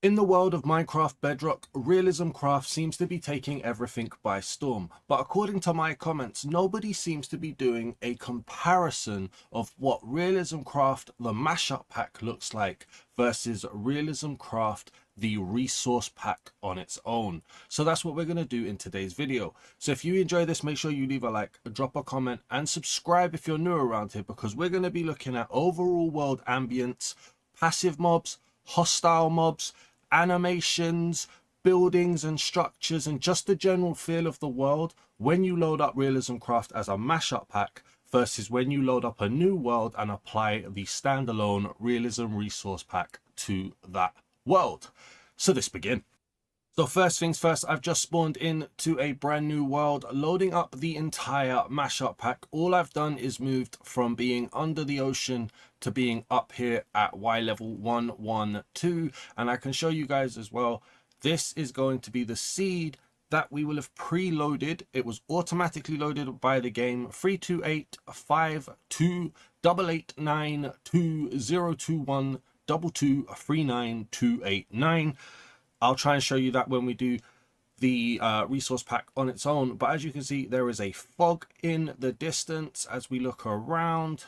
In the world of Minecraft Bedrock, Realism Craft seems to be taking everything by storm. But according to my comments, nobody seems to be doing a comparison of what Realism Craft, the mashup pack, looks like versus Realism Craft, the resource pack on its own. So that's what we're going to do in today's video. So if you enjoy this, make sure you leave a like, drop a comment, and subscribe if you're new around here, because we're going to be looking at overall world ambience, passive mobs, hostile mobs, animations, buildings and structures, and just the general feel of the world when you load up Realism Craft as a mashup pack versus when you load up a new world and apply the standalone Realism Resource Pack to that world. So let's begin. So first things first, I've just spawned into a brand new world, loading up the entire mashup pack. All I've done is moved from being under the ocean to being up here at Y level 112, and I can show you guys as well. This is going to be the seed that we will have preloaded. It was automatically loaded by the game. 3285288922021223929. I'll try and show you that when we do the resource pack on its own. But as you can see, there is a fog in the distance as we look around.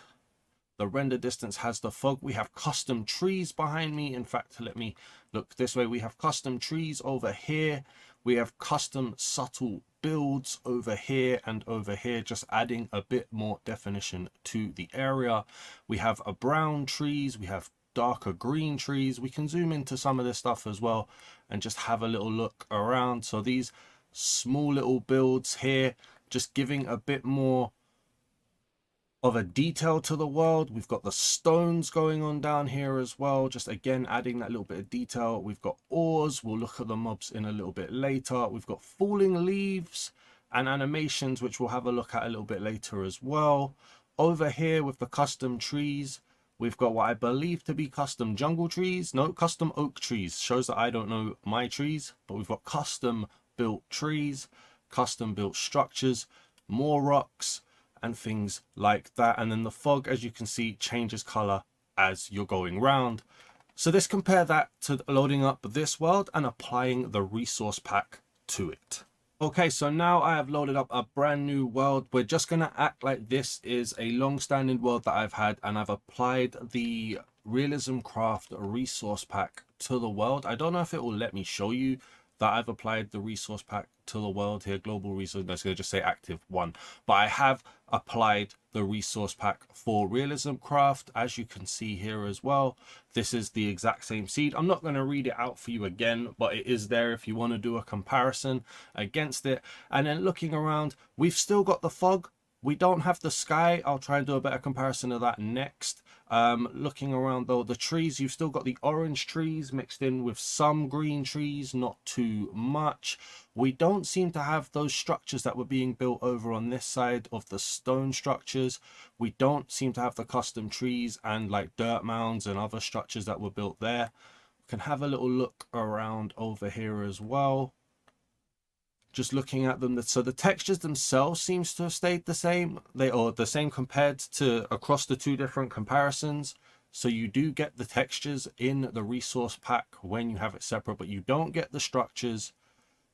The render distance has the fog. We have custom trees behind me. In fact, let me look this way. We have custom trees over here. We have custom subtle builds over here and over here, just adding a bit more definition to the area. We have a brown trees. We have darker green trees. We can zoom into some of this stuff as well and just have a little look around. So these small little builds here, just giving a bit more of a detail to the world. We've got the stones going on down here as well, just again adding that little bit of detail. We've got ores. We'll look at the mobs in a little bit later. We've got falling leaves and animations, which we'll have a look at a little bit later as well. Over here with the custom trees, we've got what I believe to be custom jungle trees. No, custom oak trees. Shows that I don't know my trees, but we've got custom built trees, custom built structures, more rocks and things like that. And then the fog, as you can see, changes color as you're going round. So let's compare that to loading up this world and applying the resource pack to it. Okay, so now I have loaded up a brand new world. We're just going to act like this is a long-standing world that I've had, and I've applied the Realism Craft resource pack to the world. I don't know if it will let me show you that I've applied the resource pack to the world here. Global resource, that's going to just say active 1. But I have applied the resource pack for Realism Craft, as you can see here as well. This is the exact same seed. I'm not going to read it out for you again, but it is there if you want to do a comparison against it. And then looking around, we've still got the fog. We don't have the sky. I'll try and do a better comparison of that next. Looking around though, the trees, you've still got the orange trees mixed in with some green trees, not too much. We don't seem to have those structures that were being built over on this side of the stone structures. We don't seem to have the custom trees and like dirt mounds and other structures that were built there. We can have a little look around over here as well. Just looking at them, so the textures themselves seems to have stayed the same. They are the same compared to across the two different comparisons. So you do get the textures in the resource pack when you have it separate, but you don't get the structures.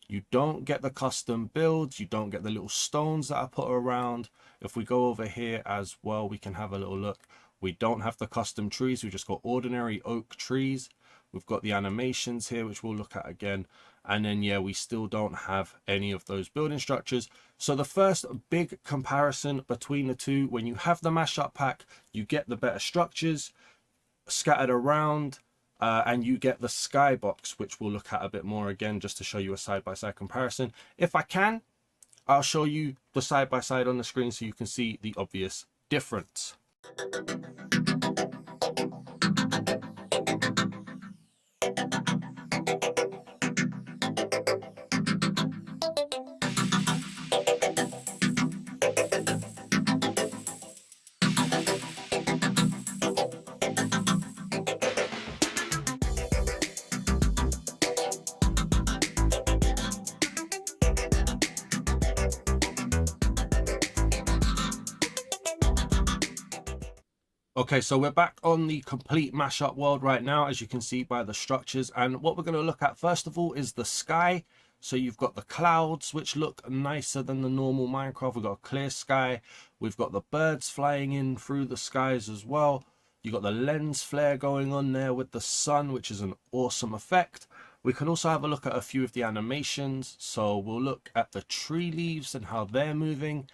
You don't get the custom builds. You don't get the little stones that are put around. If we go over here as well, we can have a little look. We don't have the custom trees. We've just got ordinary oak trees. We've got the animations here, which we'll look at again. And then, yeah, we still don't have any of those building structures. So the first big comparison between the two, when you have the mashup pack, you get the better structures scattered around, and you get the skybox, which we'll look at a bit more again, just to show you a side-by-side comparison. If I can, I'll show you the side-by-side on the screen so you can see the obvious difference. Okay, so we're back on the complete mashup world right now, as you can see by the structures. And what we're going to look at first of all is the sky. So you've got the clouds, which look nicer than the normal Minecraft. We've got a clear sky. We've got the birds flying in through the skies as well. You've got the lens flare going on there with the sun, which is an awesome effect. We can also have a look at a few of the animations. So we'll look at the tree leaves and how they're moving,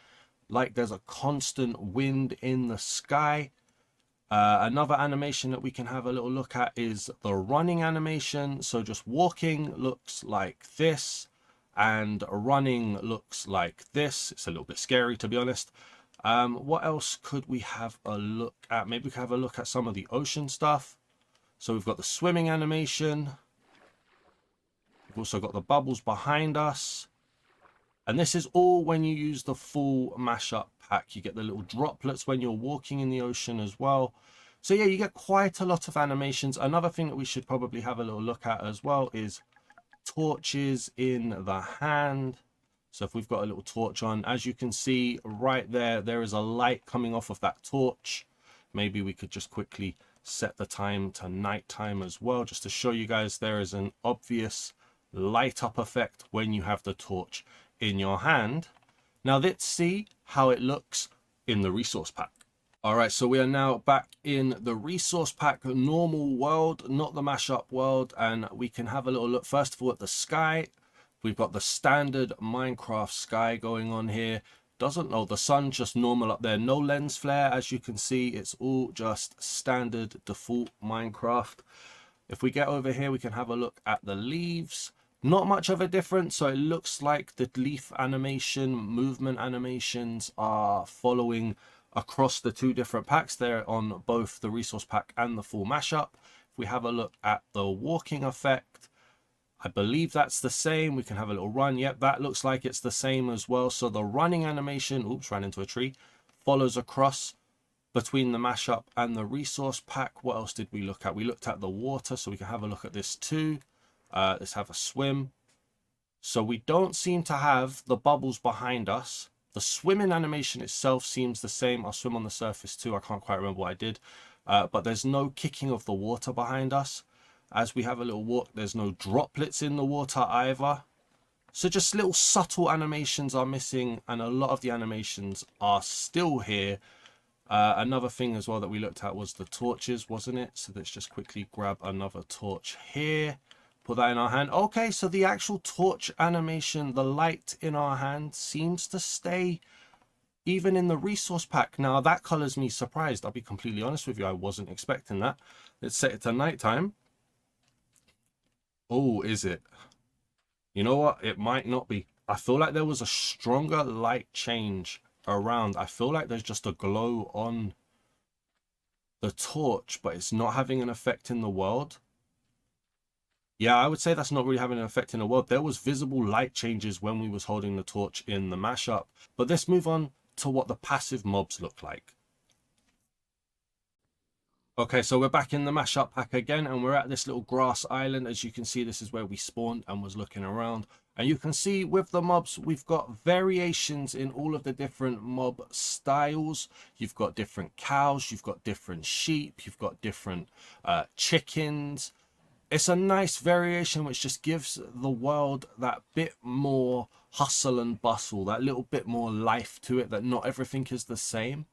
like there's a constant wind in the sky. Another animation that we can have a little look at is the running animation. So just walking looks like this and running looks like this. It's a little bit scary, to be honest. What else could we have a look at? Maybe we can have a look at some of the ocean stuff. So we've got the swimming animation. We've also got the bubbles behind us. And this is all when you use the full mashup pack. You get the little droplets when you're walking in the ocean as well. So yeah, you get quite a lot of animations. Another thing that we should probably have a little look at as well is torches in the hand. So if we've got a little torch on, as you can see right there, there is a light coming off of that torch. Maybe we could just quickly set the time to nighttime as well, just to show you guys there is an obvious light up effect when you have the torch in your hand. Now let's see how it looks in the resource pack. All right, so we are now back in the resource pack normal world, not the mashup world, and we can have a little look first of all at the sky. We've got the standard Minecraft sky going on here. Doesn't know, the sun's just normal up there, no lens flare. As you can see, it's all just standard default Minecraft. If we get over here, we can have a look at the leaves. Not much of a difference, so it looks like the leaf animation, movement animations are following across the two different packs there on both the resource pack and the full mashup. If we have a look at the walking effect, I believe that's the same. We can have a little run. Yep, that looks like it's the same as well. So the running animation, oops, ran into a tree, follows across between the mashup and the resource pack. What else did we look at? We looked at the water, so we can have a look at this too. Let's have a swim. So we don't seem to have the bubbles behind us. The swimming animation itself seems the same. I'll swim on the surface too. I can't quite remember what I did. But there's no kicking of the water behind us. As we have a little walk, there's no droplets in the water either. So just little subtle animations are missing, and a lot of the animations are still here. Another thing as well that we looked at was the torches, wasn't it? So let's just quickly grab another torch here. Put that in our hand. Okay, so the actual torch animation, the light in our hand seems to stay even in the resource pack. Now that colors me surprised. I'll be completely honest with you. I wasn't expecting that. Let's set it to nighttime. Oh, is it? You know what? It might not be. I feel like there was a stronger light change around. I feel like there's just a glow on the torch, but it's not having an effect in the world. Yeah, I would say that's not really having an effect in the world. There was visible light changes when we was holding the torch in the mashup. But let's move on to what the passive mobs look like. Okay, so we're back in the mashup pack again, and we're at this little grass island. As you can see, this is where we spawned and was looking around. And you can see with the mobs, we've got variations in all of the different mob styles. You've got different cows, you've got different sheep, you've got different chickens. It's a nice variation which just gives the world that bit more hustle and bustle, that little bit more life to it, that not everything is the same.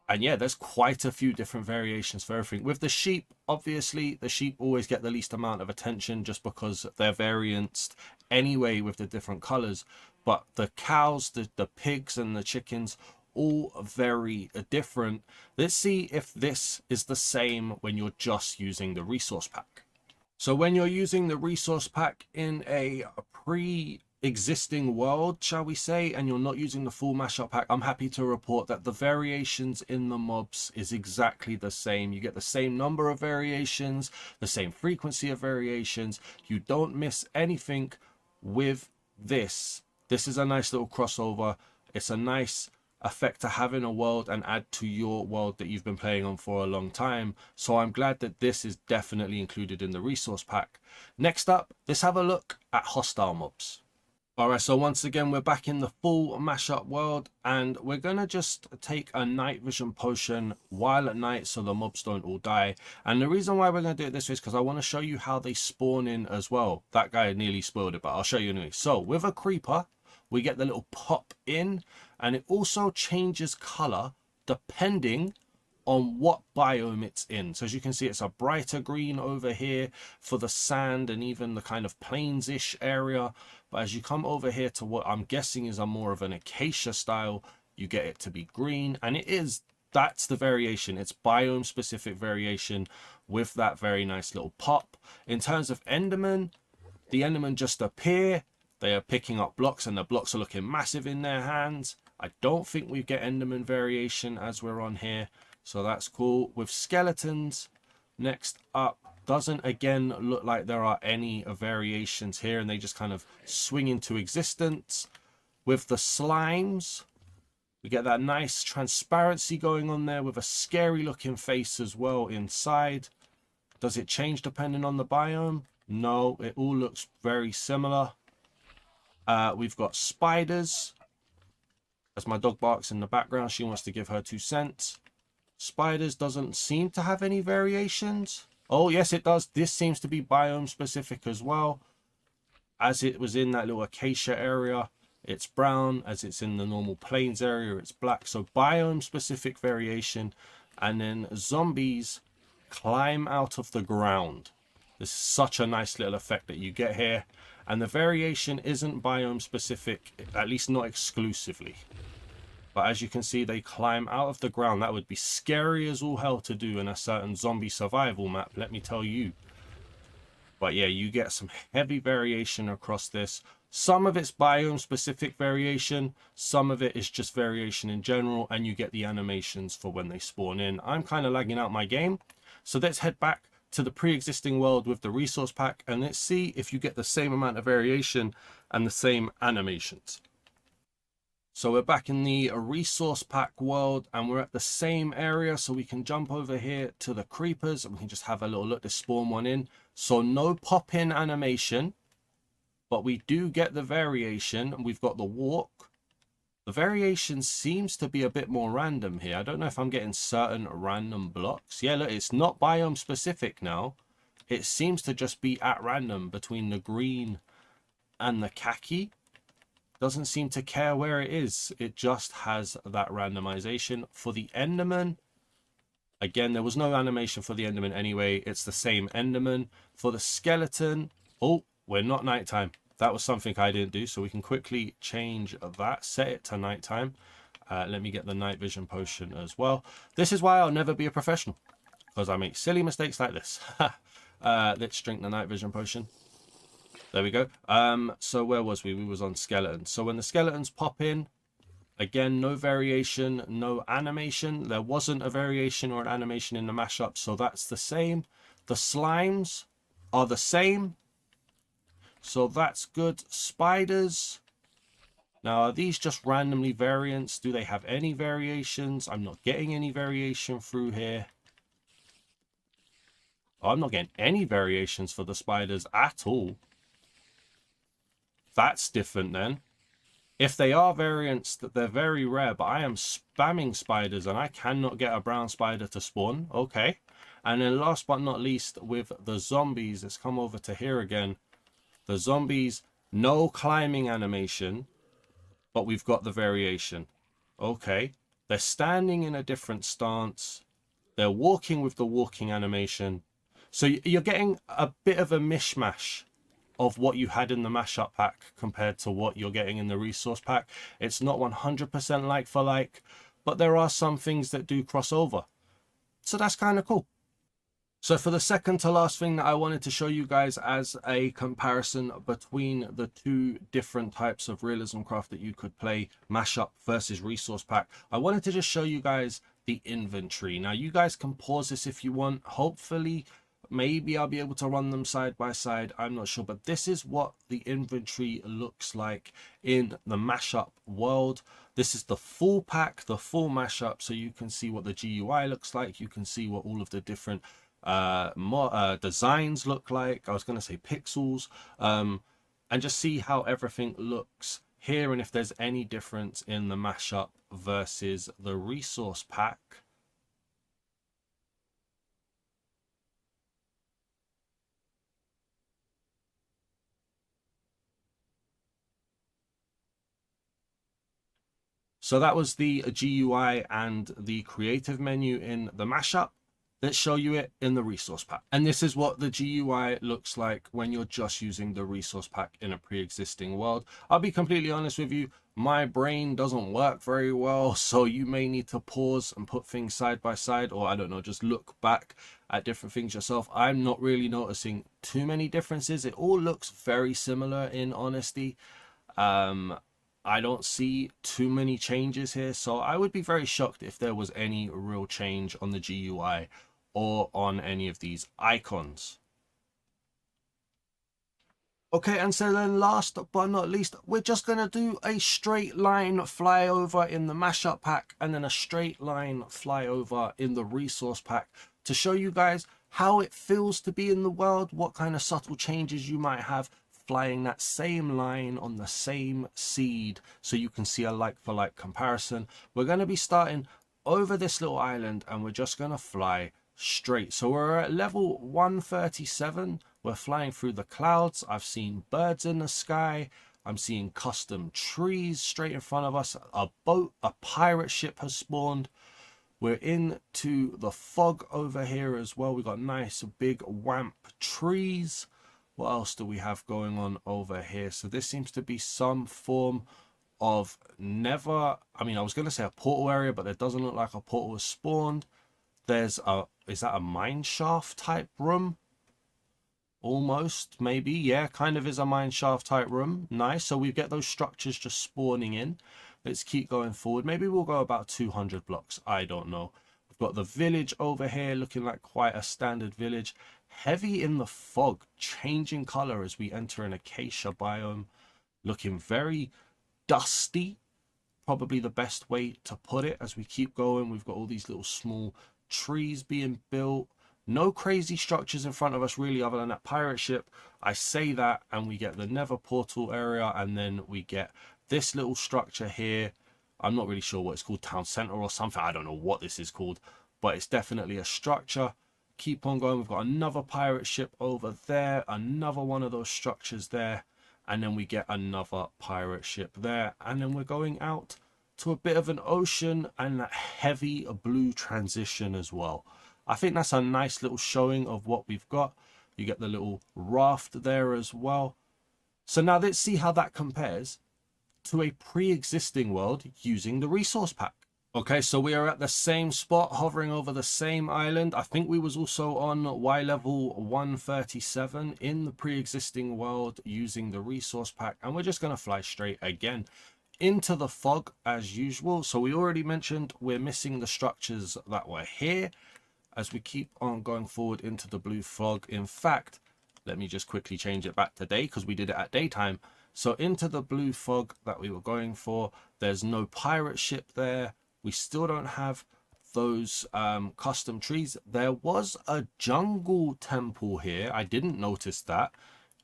And yeah, there's quite a few different variations for everything. With the sheep, obviously, the sheep always get the least amount of attention just because they're varianced anyway with the different colors. But the cows, the pigs and the chickens, all very different. Let's see if this is the same when you're just using the resource pack. So when you're using the resource pack in a pre-existing world, shall we say, and you're not using the full mashup pack, I'm happy to report that the variations in the mobs is exactly the same. You get the same number of variations, the same frequency of variations. You don't miss anything with this. This is a nice little crossover. It's a nice effect to have in a world and add to your world that you've been playing on for a long time. So I'm glad that this is definitely included in the resource pack. Next up, let's have a look at hostile mobs. All right, so once again, we're back in the full mashup world, and we're gonna just take a night vision potion while at night so the mobs don't all die. And the reason why we're gonna do it this way is because I want to show you how they spawn in as well. That guy nearly spoiled it, but I'll show you anyway. So with a creeper, we get the little pop in, and it also changes color depending on what biome it's in. So as you can see, it's a brighter green over here for the sand and even the kind of plains-ish area. But as you come over here to what I'm guessing is a more of an acacia style, you get it to be green. And it is, that's the variation. It's biome specific variation with that very nice little pop. In terms of Enderman, the Enderman just appear. They are picking up blocks and the blocks are looking massive in their hands. I don't think we get Enderman variation as we're on here. So that's cool. With skeletons, next up, doesn't again look like there are any variations here, and they just kind of swing into existence. With the slimes, we get that nice transparency going on there with a scary looking face as well inside. Does it change depending on the biome? No, it all looks very similar. We've got spiders. As my dog barks in the background, she wants to give her 2 cents. Spiders doesn't seem to have any variations. Oh, yes, it does. This seems to be biome specific as well. As it was in that little acacia area, it's brown. As it's in the normal plains area, it's black. So biome specific variation. And then zombies climb out of the ground. This is such a nice little effect that you get here. And the variation isn't biome specific, at least not exclusively. But as you can see, they climb out of the ground. That would be scary as all hell to do in a certain zombie survival map, let me tell you. But yeah, you get some heavy variation across this. Some of it's biome specific variation. Some of it is just variation in general. And you get the animations for when they spawn in. I'm kind of lagging out my game. So let's head back to the pre-existing world with the resource pack. And let's see if you get the same amount of variation and the same animations. So we're back in the resource pack world and we're at the same area, so we can jump over here to the creepers and we can just have a little look to spawn one in. So no pop in animation, but we do get the variation, and we've got the walk. The variation seems to be a bit more random here. I don't know if I'm getting certain random blocks. Yeah, look, it's not biome specific now. It seems to just be at random between the green and the khaki. Doesn't seem to care where it is. It just has that randomization. For the Enderman, again, there was no animation for the Enderman anyway. It's the same Enderman. For the skeleton, oh, we're not nighttime. That was something I didn't do, so we can quickly change that. Set it to nighttime. Let me get the night vision potion as well. This is why I'll never be a professional, because I make silly mistakes like this. Let's drink the night vision potion. There we go. So where was we? We was on skeletons. So when the skeletons pop in, again, no variation, no animation. There wasn't a variation or an animation in the mashup, so that's the same. The slimes are the same, so that's good. Spiders. Now, are these just randomly variants? Do they have any variations? I'm not getting any variation through here. Oh, I'm not getting any variations for the spiders at all. That's different then. If they are variants, that they're very rare, but I am spamming spiders and I cannot get a brown spider to spawn. Okay. And then last but not least, with the zombies, let's come over to here again. The zombies, no climbing animation, but we've got the variation. Okay. They're standing in a different stance. They're walking with the walking animation. So you're getting a bit of a mishmash of what you had in the mashup pack compared to what you're getting in the resource pack. It's not 100% like for like, but there are some things that do cross over. So that's kind of cool. So for the second to last thing that I wanted to show you guys as a comparison between the two different types of realism craft that you could play, mashup versus resource pack, I wanted to just show you guys the inventory. Now you guys can pause this if you want. Hopefully, maybe I'll be able to run them side by side. I'm not sure, but this is what the inventory looks like in the mashup world. This is the full pack, the full mashup, so you can see what the GUI looks like. You can see what all of the different designs look like. I was going to say pixels. and just see how everything looks here and if there's any difference in the mashup versus the resource pack. So that was the GUI and the creative menu in the mashup. Let's show you it in the resource pack. And this is what the GUI looks like when you're just using the resource pack in a pre-existing world. I'll be completely honest with you, my brain doesn't work very well, so you may need to pause and put things side by side, or I don't know, just look back at different things yourself. I'm not really noticing too many differences. It all looks very similar, in honesty. I don't see too many changes here, so I would be very shocked if there was any real change on the GUI or on any of these icons. Okay, and so then last but not least, we're just going to do a straight line flyover in the mashup pack and then a straight line flyover in the resource pack to show you guys how it feels to be in the world, what kind of subtle changes you might have flying that same line on the same seed, so you can see a like-for-like comparison. We're going to be starting over this little island and we're just going to fly straight. So we're at level 137. We're flying through the clouds. I've seen birds in the sky. I'm seeing custom trees straight in front of us. A boat, a pirate ship has spawned. We're into the fog over here as well. We've got nice big wamp trees. What else do we have going on over here? So this seems to be some form of I was going to say a portal area, but it doesn't look like a portal was spawned. There's is that a mine shaft type room? Almost, maybe. Yeah, kind of is a mine shaft type room. Nice. So we get those structures just spawning in. Let's keep going forward. Maybe we'll go about 200 blocks. I don't know. We've got the village over here looking like quite a standard village. Heavy in the fog, changing color as we enter an acacia biome. Looking very dusty. Probably the best way to put it. As we keep going, we've got all these little small trees being built. No crazy structures in front of us really, other than that pirate ship. I say that and we get the Nether portal area, and then we get this little structure here. I'm not really sure what it's called, town center or something. I don't know what this is called, but it's definitely a structure. Keep on going. We've got another pirate ship over there, another one of those structures there, and then we get another pirate ship there, and then we're going out to a bit of an ocean and that heavy blue transition as well. I think that's a nice little showing of what we've got. You get the little raft there as well. So now let's see how that compares to a pre-existing world using the resource pack. Okay, so we are at the same spot, hovering over the same island. I think we was also on Y level 137 in the pre-existing world using the resource pack, and we're just going to fly straight again into the fog as usual. So we already mentioned we're missing the structures that were here. As we keep on going forward into the blue fog, in fact, let me just quickly change it back to day because we did it at daytime. So into the blue fog that we were going for, there's no pirate ship there. We still don't have those custom trees. There was a jungle temple here. I didn't notice that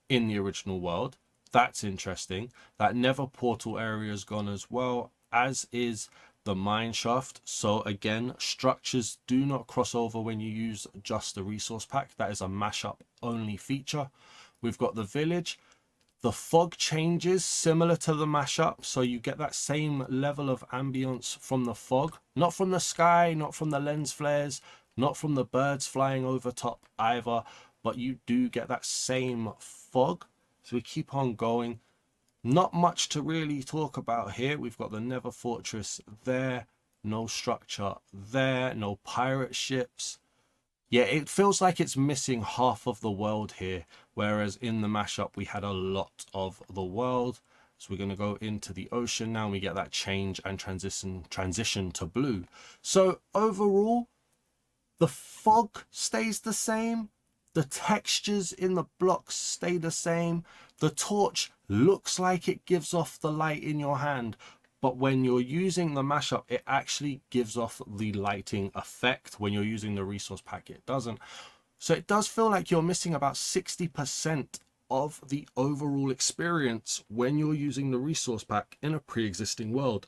in the original world. That's interesting. That Nether portal area is gone as well, as is the mine shaft. So again, structures do not cross over when you use just the resource pack. That is a mashup only feature. We've got the village. The fog changes similar to the mashup, so you get that same level of ambience from the fog, not from the sky, not from the lens flares, not from the birds flying over top either, but you do get that same fog. So we keep on going. Not much to really talk about here. We've got the Nether fortress there, no structure there, no pirate ships. Yeah, it feels like it's missing half of the world here, whereas in the mashup we had a lot of the world. So we're going to go into the ocean now, and we get that change and transition to blue. So overall, the fog stays the same. The textures in the blocks stay the same. The torch looks like it gives off the light in your hand, but when you're using the mashup, it actually gives off the lighting effect. When you're using the resource pack, it doesn't. So it does feel like you're missing about 60% of the overall experience when you're using the resource pack in a pre-existing world.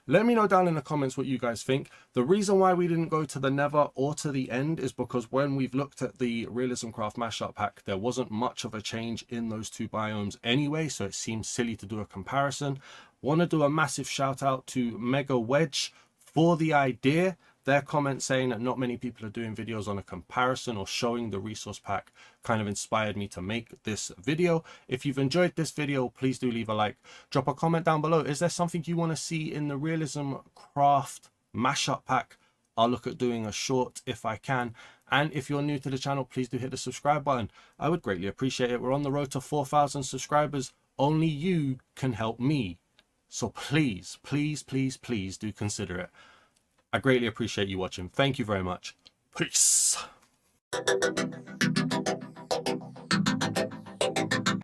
Let me know down in the comments what you guys think. The reason why we didn't go to the Nether or to the End is because when we've looked at the Realism Craft Mashup Pack, there wasn't much of a change in those two biomes anyway, so it seems silly to do a comparison. Want to do a massive shout out to Mega Wedge for the idea. Their comment saying that not many people are doing videos on a comparison or showing the resource pack kind of inspired me to make this video. If you've enjoyed this video, please do leave a like, drop a comment down below. Is there something you want to see in the Realism Craft Mashup Pack? I'll look at doing a short if I can. And if you're new to the channel, please do hit the subscribe button. I would greatly appreciate it. We're on the road to 4,000 subscribers. Only you can help me. So please, please, please, please do consider it. I greatly appreciate you watching. Thank you very much. Peace.